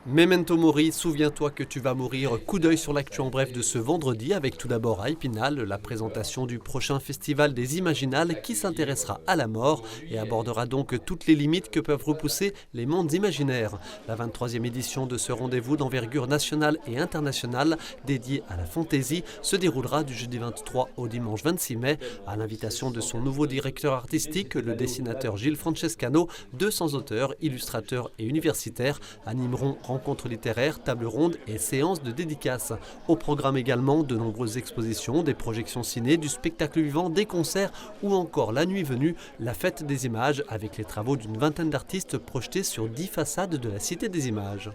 Memento Mori, souviens-toi que tu vas mourir. Coup d'œil sur l'actu en bref de ce vendredi avec tout d'abord à Épinal, la présentation du prochain festival des Imaginales qui s'intéressera à la mort et abordera donc toutes les limites que peuvent repousser les mondes imaginaires. La 23e édition de ce rendez-vous d'envergure nationale et internationale dédié à la fantaisie se déroulera du jeudi 23 au dimanche 26 mai. À l'invitation de son nouveau directeur artistique, le dessinateur Gilles Francescano, 200 auteurs, illustrateurs et universitaires animeront rencontres littéraires, tables rondes et séances de dédicaces. Au programme également de nombreuses expositions, des projections ciné, du spectacle vivant, des concerts ou encore la nuit venue, la fête des images avec les travaux d'une vingtaine d'artistes projetés sur 10 façades de la Cité des Images.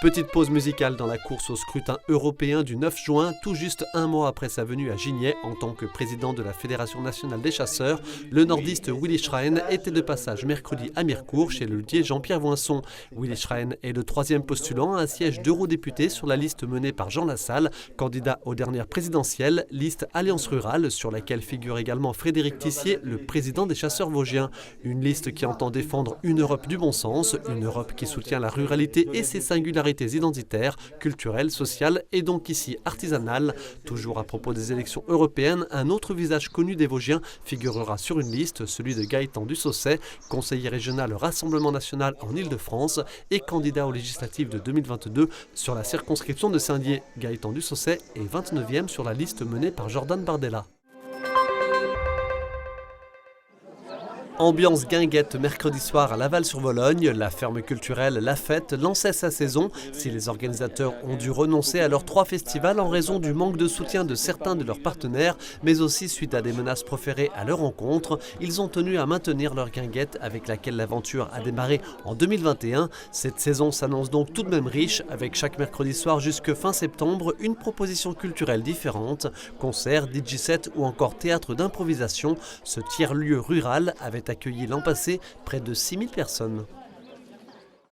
Petite pause musicale dans la course au scrutin européen du 9 juin, tout juste un mois après sa venue à Gigné en tant que président de la Fédération nationale des chasseurs, le nordiste Willy Schrein était de passage mercredi à Mirecourt chez le luthier Jean-Pierre Voinson. Willy Schrein est le troisième postulant à un siège d'eurodéputé sur la liste menée par Jean Lassalle, candidat aux dernières présidentielles, liste Alliance Rurale sur laquelle figure également Frédéric Tissier, le président des chasseurs vosgiens. Une liste qui entend défendre une Europe du bon sens, une Europe qui soutient la ruralité et ses singularités identitaires, culturelles, sociales et donc ici artisanales. Toujours à propos des élections européennes, un autre visage connu des Vosgiens figurera sur une liste, celui de Gaëtan Dussaucet, conseiller régional au Rassemblement national en Île-de-France et candidat aux législatives de 2022 sur la circonscription de Saint-Dié. Gaëtan Dussaucet est 29e sur la liste menée par Jordan Bardella. Ambiance guinguette mercredi soir à Laval-sur-Vologne, la ferme culturelle La Fête lançait sa saison. Si les organisateurs ont dû renoncer à leurs 3 festivals en raison du manque de soutien de certains de leurs partenaires, mais aussi suite à des menaces proférées à leur encontre, ils ont tenu à maintenir leur guinguette avec laquelle l'aventure a démarré en 2021. Cette saison s'annonce donc tout de même riche, avec chaque mercredi soir jusque fin septembre une proposition culturelle différente, concerts, DJ set ou encore théâtre d'improvisation. Ce tiers-lieu rural avait accueilli l'an passé près de 6000 personnes.